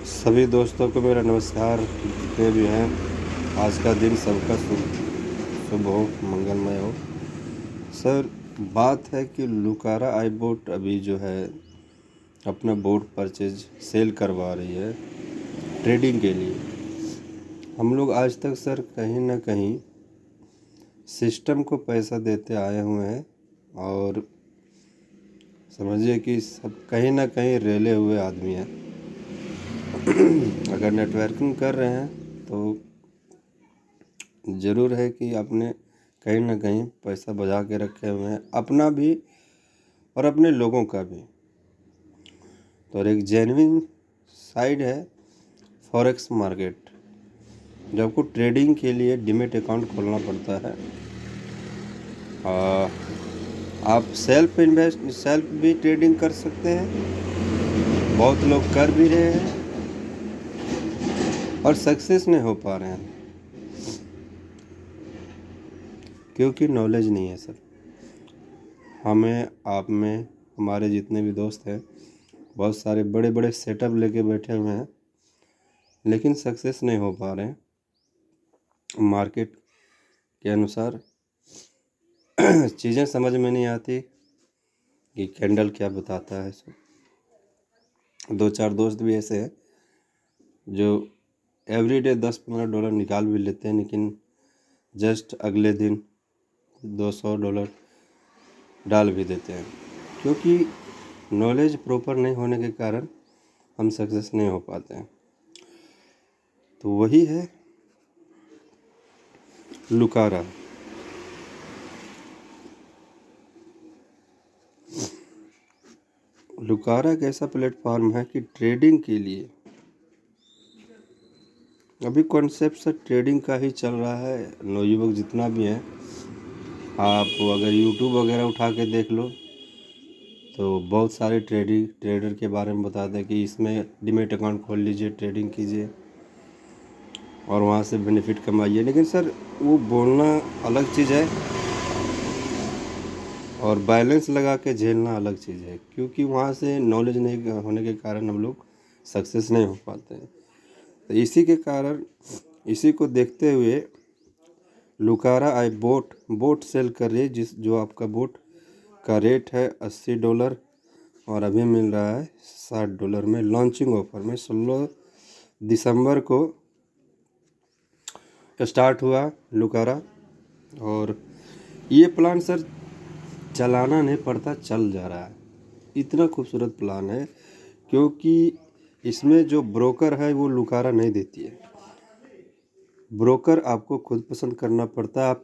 सभी दोस्तों को मेरा नमस्कार। जितने भी हैं, आज का दिन सबका शुभ हो, मंगलमय हो। सर, बात है कि लुकारा आई बोट अभी जो है अपना बोट परचेज सेल करवा रही है ट्रेडिंग के लिए। हम लोग आज तक सर कहीं ना कहीं सिस्टम को पैसा देते आए हुए हैं और समझिए कि सब कहीं ना कहीं रेले हुए आदमी हैं। अगर नेटवर्किंग कर रहे हैं तो ज़रूर है कि आपने कहीं ना कहीं पैसा बचा के रखे हुए हैं, अपना भी और अपने लोगों का भी। तो और एक जेन्युइन साइड है फॉरेक्स मार्केट, जो आपको ट्रेडिंग के लिए डीमैट अकाउंट खोलना पड़ता है। आप सेल्फ भी ट्रेडिंग कर सकते हैं, बहुत लोग कर भी रहे हैं और सक्सेस नहीं हो पा रहे हैं क्योंकि नॉलेज नहीं है सर। हमें, आप में, हमारे जितने भी दोस्त हैं, बहुत सारे बड़े बड़े सेटअप लेके बैठे हुए हैं लेकिन सक्सेस नहीं हो पा रहे हैं। मार्केट के अनुसार चीज़ें समझ में नहीं आती कि कैंडल क्या बताता है। सब 2-4 दोस्त भी ऐसे हैं जो एवरीडे $10-15 निकाल भी लेते हैं, लेकिन जस्ट अगले दिन $200 डाल भी देते हैं, क्योंकि नॉलेज प्रॉपर नहीं होने के कारण हम सक्सेस नहीं हो पाते हैं। तो वही है लुकारा। लुकारा एक ऐसा प्लेटफॉर्म है कि ट्रेडिंग के लिए अभी कॉन्सेप्ट से ट्रेडिंग का ही चल रहा है। नवयुवक जितना भी है, आप अगर यूट्यूब वगैरह उठा के देख लो तो बहुत सारे ट्रेडर के बारे में बताते हैं कि इसमें डीमैट अकाउंट खोल लीजिए, ट्रेडिंग कीजिए और वहाँ से बेनिफिट कमाइए। लेकिन सर, वो बोलना अलग चीज़ है और बैलेंस लगा के झेलना अलग चीज़ है, क्योंकि वहाँ से नॉलेज नहीं होने के कारण हम लोग सक्सेस नहीं हो पाते हैं। तो इसी के कारण, इसी को देखते हुए लुकारा आई बोट सेल कर रही है, जो आपका बोट का रेट है $80 और अभी मिल रहा है $60 में लॉन्चिंग ऑफर में। 16 दिसंबर को स्टार्ट हुआ लुकारा और ये प्लान सर चलाना नहीं पड़ता, चल जा रहा है। इतना खूबसूरत प्लान है क्योंकि इसमें जो ब्रोकर है वो लुकारा नहीं देती है। ब्रोकर आपको खुद पसंद करना पड़ता है। आप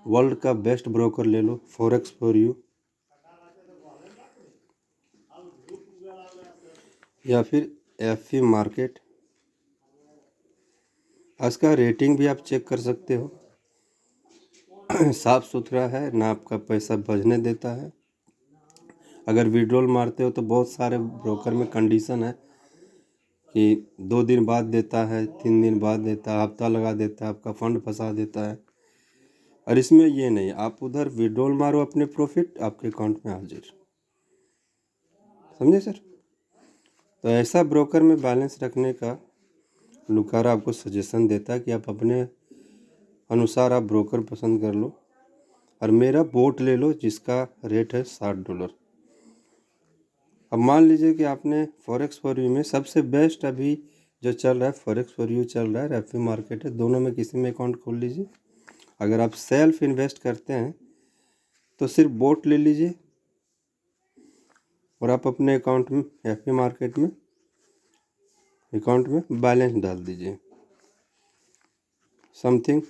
वर्ल्ड का बेस्ट ब्रोकर ले लो, फॉरेक्स फॉर यू, या फिर एफपी मार्केट। इसका रेटिंग भी आप चेक कर सकते हो। साफ़ सुथरा है ना, आपका पैसा बचने देता है। अगर विड्रॉल मारते हो तो बहुत सारे ब्रोकर में कंडीशन है कि 2 दिन बाद देता है, 3 दिन बाद देता है, हफ्ता लगा देता है, आपका फंड फंसा देता है। और इसमें ये नहीं, आप उधर विड्रॉल मारो अपने प्रॉफिट, आपके अकाउंट में हाजिर। समझे सर? तो ऐसा ब्रोकर में बैलेंस रखने का लुकारा आपको सजेशन देता है कि आप अपने अनुसार आप ब्रोकर पसंद कर लो और मेरा बोट ले लो जिसका रेट है $60। अब मान लीजिए कि आपने फॉरेक्स फॉर यू में सबसे बेस्ट अभी जो चल रहा है, फॉरेक्स फॉर यू चल रहा है, एफपी मार्केट है, दोनों में किसी में अकाउंट खोल लीजिए। अगर आप सेल्फ इन्वेस्ट करते हैं तो सिर्फ बोट ले लीजिए और आप अपने अकाउंट में, एफपी मार्केट में अकाउंट में बैलेंस डाल दीजिए। समथिंग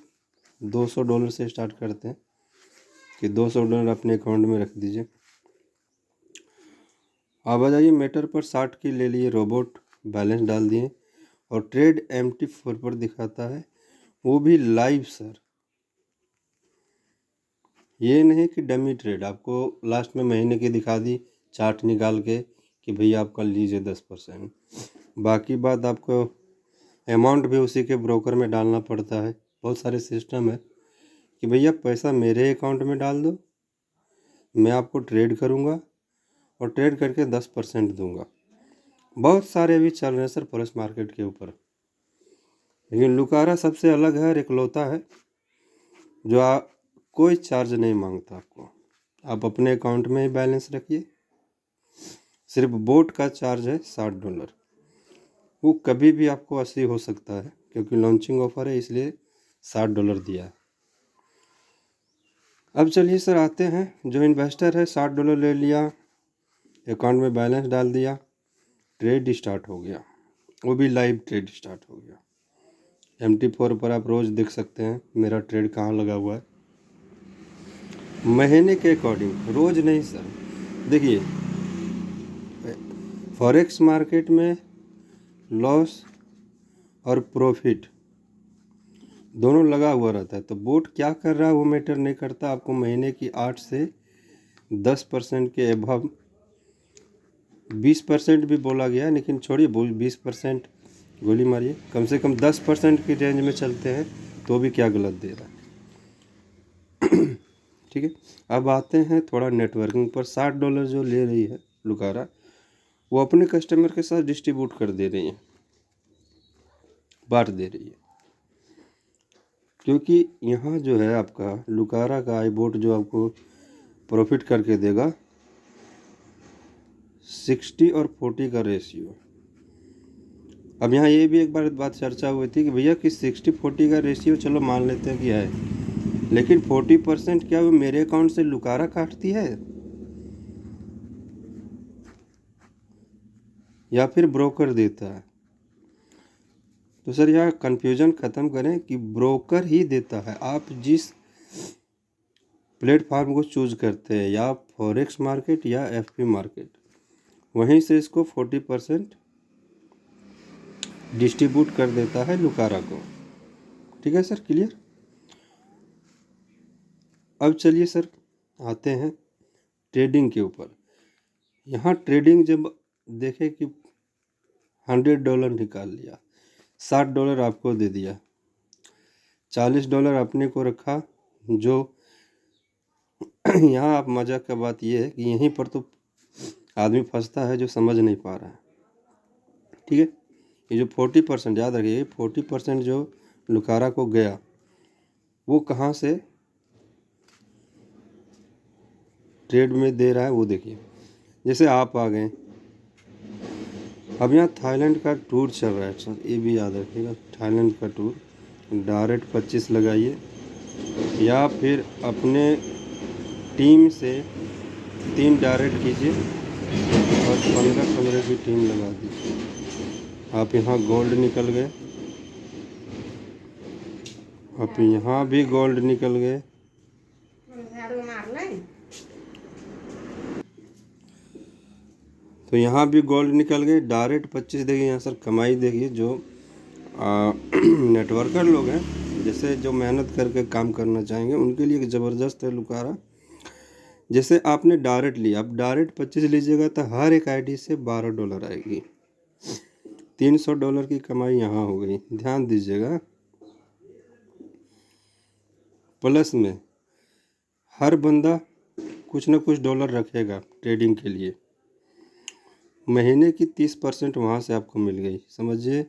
$200 से स्टार्ट करते हैं कि $200 अपने अकाउंट में रख दीजिए। आप आ जाइए मेटर पर, 60 की ले लिए, रोबोट बैलेंस डाल दिए और ट्रेड MT4 पर दिखाता है, वो भी लाइव सर। ये नहीं कि डमी ट्रेड आपको लास्ट में महीने की दिखा दी चार्ट निकाल के कि भैया आप कर लीजिए 10%। बाकी बात आपको अमाउंट भी उसी के ब्रोकर में डालना पड़ता है। बहुत सारे सिस्टम है कि भैया पैसा मेरे अकाउंट में डाल दो, मैं आपको ट्रेड करूँगा और ट्रेड करके 10% दूंगा। बहुत सारे अभी चल रहे हैं सर फॉरेक्स मार्केट के ऊपर, लेकिन लुकारा सबसे अलग है और इकलौता है जो कोई चार्ज नहीं मांगता आपको। आप अपने अकाउंट में ही बैलेंस रखिए, सिर्फ बोट का चार्ज है $60। वो कभी भी आपको 80 हो सकता है, क्योंकि लॉन्चिंग ऑफर है इसलिए $60 दिया है। अब चलिए सर आते हैं, जो इन्वेस्टर है $60 ले लिया, अकाउंट में बैलेंस डाल दिया, ट्रेड स्टार्ट हो गया, वो भी लाइव ट्रेड स्टार्ट हो गया। MT4 पर आप रोज़ देख सकते हैं मेरा ट्रेड कहाँ लगा हुआ है, महीने के अकॉर्डिंग, रोज़ नहीं सर। देखिए फॉरेक्स मार्केट में लॉस और प्रॉफिट दोनों लगा हुआ रहता है, तो बोट क्या कर रहा है वो मैटर नहीं करता। आपको महीने की 8 से 10% के अभाव, 20% भी बोला गया, लेकिन छोड़िए 20% गोली मारिए, कम से कम 10% की रेंज में चलते हैं तो भी क्या गलत दे रहा है। ठीक है, अब आते हैं थोड़ा नेटवर्किंग पर। $60 जो ले रही है लुकारा, वो अपने कस्टमर के साथ डिस्ट्रीब्यूट कर दे रही है, बांट दे रही है, क्योंकि यहाँ जो है आपका लुकारा का आईबोट जो आपको प्रॉफिट करके देगा 60 और 40 का रेशियो। अब यहाँ ये भी एक बार बात चर्चा हुई थी कि भैया कि 60-40 का रेशियो चलो मान लेते हैं कि है, लेकिन 40% क्या वो मेरे अकाउंट से लुकारा काटती है या फिर ब्रोकर देता है? तो सर यहाँ कन्फ्यूजन ख़त्म करें कि ब्रोकर ही देता है। आप जिस प्लेटफार्म को चूज करते हैं, या फॉरेक्स मार्केट या FP मार्केट, वहीं से इसको 40% डिस्ट्रीब्यूट कर देता है लुकारा को। ठीक है सर, क्लियर? अब चलिए सर आते हैं ट्रेडिंग के ऊपर। यहाँ ट्रेडिंग जब देखे कि $100 निकाल लिया, $60 आपको दे दिया, $40 अपने को रखा। जो यहाँ आप मजाक का बात यह है कि यहीं पर तो आदमी फंसता है जो समझ नहीं पा रहा है। ठीक है, ये जो 40% याद रखिए, 40% जो लुकारा को गया वो कहाँ से ट्रेड में दे रहा है वो देखिए। जैसे आप आ गए, अब यहाँ थाईलैंड का टूर चल रहा है सर, ये भी याद रखिएगा, थाईलैंड का टूर। डायरेक्ट 25 लगाइए, या फिर अपने टीम से 3 डायरेक्ट कीजिए और 15-15 की टीम लगा दीजिए। आप यहाँ गोल्ड निकल गए, आप यहाँ भी गोल्ड निकल गए, तो यहाँ भी गोल्ड निकल गए। डायरेक्ट 25 देखिए यहाँ सर, कमाई देखिए। जो नेटवर्कर लोग हैं, जैसे जो मेहनत करके काम करना चाहेंगे उनके लिए एक ज़बरदस्त है लुकारा। जैसे आपने डायरेक्ट लिया, अब डायरेक्ट 25 लीजिएगा तो हर एक आईडी से $12 आएगी, $300 की कमाई यहाँ हो गई। ध्यान दीजिएगा, प्लस में हर बंदा कुछ ना कुछ डॉलर रखेगा ट्रेडिंग के लिए। महीने की 30% वहाँ से आपको मिल गई, समझिए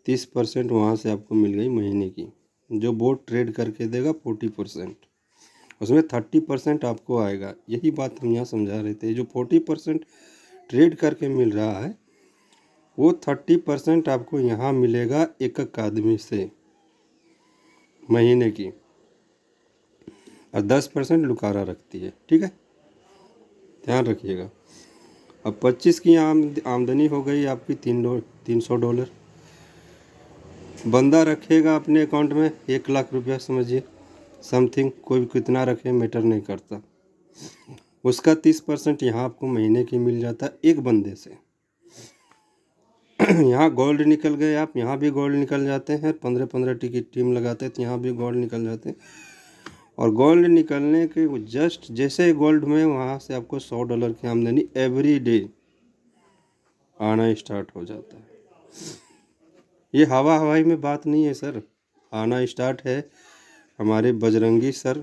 30% वहाँ से आपको मिल गई महीने की। जो बोट ट्रेड करके देगा 40%, उसमें 30% आपको आएगा। यही बात हम यहाँ समझा रहे थे, जो 40% ट्रेड करके मिल रहा है वो 30% आपको यहाँ मिलेगा एक एक आदमी से महीने की, और 10% लुकारा रखती है। ठीक है, ध्यान रखिएगा। अब 25 की आमदनी हो गई आपकी $300। बंदा रखेगा अपने अकाउंट में 1 लाख रुपया, समझिए समथिंग, कोई कितना रखे मैटर नहीं करता। उसका 30% यहाँ आपको महीने की मिल जाता है एक बंदे से। यहाँ गोल्ड निकल गए आप, यहाँ भी गोल्ड निकल जाते हैं, 15-15 टिकट टीम लगाते हैं तो यहाँ भी गोल्ड निकल जाते हैं। और गोल्ड निकलने के जस्ट जैसे गोल्ड में, वहाँ से आपको $100 की आमदनी एवरी डे आना स्टार्ट हो जाता है। ये हवा हवाई में बात नहीं है सर, आना स्टार्ट है। हमारे बजरंगी सर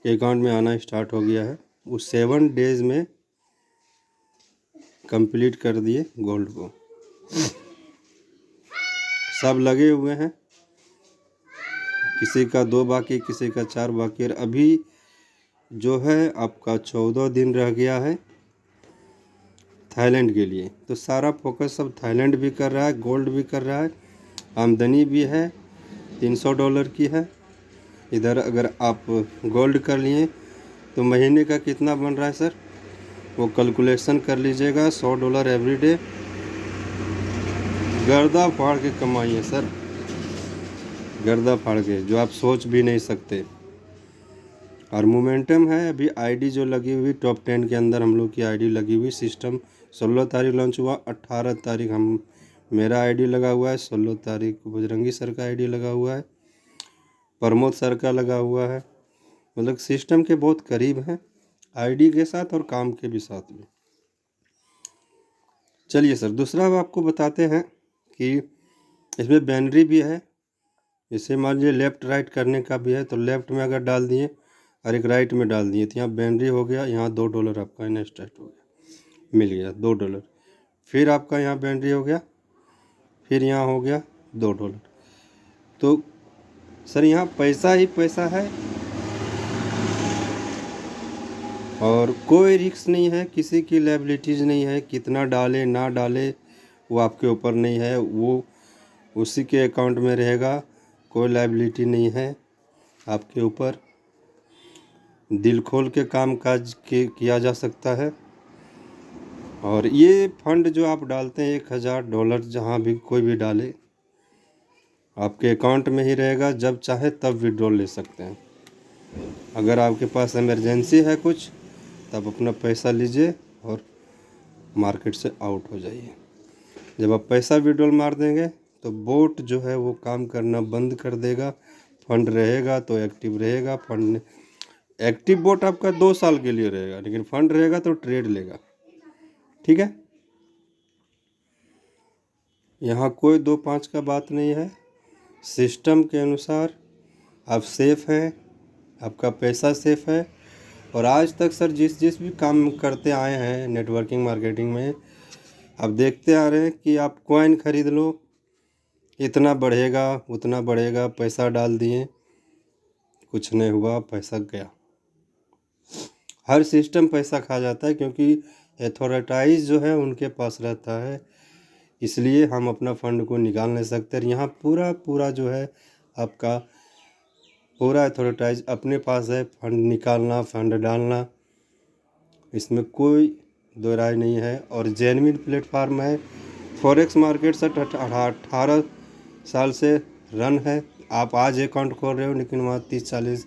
अकाउंट में आना स्टार्ट हो गया है। वो 7 डेज में कंप्लीट कर दिए गोल्ड को, सब लगे हुए हैं। किसी का 2 बाकी, किसी का 4 बाकी। और अभी जो है आपका 14 दिन रह गया है थाईलैंड के लिए। तो सारा फोकस सब थाईलैंड भी कर रहा है, गोल्ड भी कर रहा है, आमदनी भी है, $300 की है। इधर अगर आप गोल्ड कर लिए तो महीने का कितना बन रहा है सर, वो कैलकुलेशन कर लीजिएगा। $100 एवरी डे, गर्दा फाड़ के कमाई है सर, गर्दा फाड़ के, जो आप सोच भी नहीं सकते। और मोमेंटम है। अभी आईडी जो लगी हुई टॉप 10 के अंदर हम लोग की आईडी लगी हुई। सिस्टम 16 तारीख लॉन्च हुआ, 18 तारीख मेरा आईडी लगा हुआ है, 16 तारीख बजरंगी सर का आईडी लगा हुआ है, प्रमोद सर का लगा हुआ है। मतलब सिस्टम के बहुत करीब हैं आईडी के साथ और काम के भी साथ में। चलिए सर, दूसरा आपको बताते हैं कि इसमें बैनरी भी है। जैसे मान लीजिए लेफ़्ट राइट करने का भी है, तो लेफ़्ट में अगर डाल दिए और एक राइट में डाल दिए तो यहाँ बैनरी हो गया, यहाँ $2 आपका इनस्टेट हो गया, मिल गया $2। फिर आपका यहाँ बैनरी हो गया, फिर यहाँ हो गया $2। तो सर यहाँ पैसा ही पैसा है और कोई रिस्क नहीं है, किसी की लायबिलिटीज़ नहीं है। कितना डाले ना डाले वो आपके ऊपर नहीं है, वो उसी के अकाउंट में रहेगा। कोई लायबिलिटी नहीं है आपके ऊपर। दिल खोल के काम काज किया जा सकता है। और ये फंड जो आप डालते हैं $1000 जहाँ भी कोई भी डाले आपके अकाउंट में ही रहेगा, जब चाहे तब विड्रॉल ले सकते हैं। अगर आपके पास इमरजेंसी है कुछ, तब अपना पैसा लीजिए और मार्केट से आउट हो जाइए। जब आप पैसा विड्रॉल मार देंगे तो बोट जो है वो काम करना बंद कर देगा। फंड रहेगा तो एक्टिव रहेगा। फंड एक्टिव बोट आपका 2 साल के लिए रहेगा, लेकिन फंड रहेगा तो ट्रेड लेगा। ठीक है, यहाँ कोई 2-5 का बात नहीं है। सिस्टम के अनुसार आप सेफ़ हैं, आपका पैसा सेफ़ है। और आज तक सर जिस भी काम करते आए हैं नेटवर्किंग मार्केटिंग में, आप देखते आ रहे हैं कि आप कॉइन खरीद लो, इतना बढ़ेगा उतना बढ़ेगा, पैसा डाल दिए, कुछ नहीं हुआ, पैसा गया। हर सिस्टम पैसा खा जाता है, क्योंकि अथॉरिटाइज जो है उनके पास रहता है, इसलिए हम अपना फ़ंड को निकाल नहीं सकते। यहाँ पूरा जो है आपका पूरा अथॉरिटाइज अपने पास है। फंड निकालना, फंड डालना, इसमें कोई दो राय नहीं है। और जेन्युइन प्लेटफार्म है। फॉरेक्स मार्केट से 18 साल से रन है। आप आज अकाउंट खोल रहे हो, लेकिन वहाँ 30-40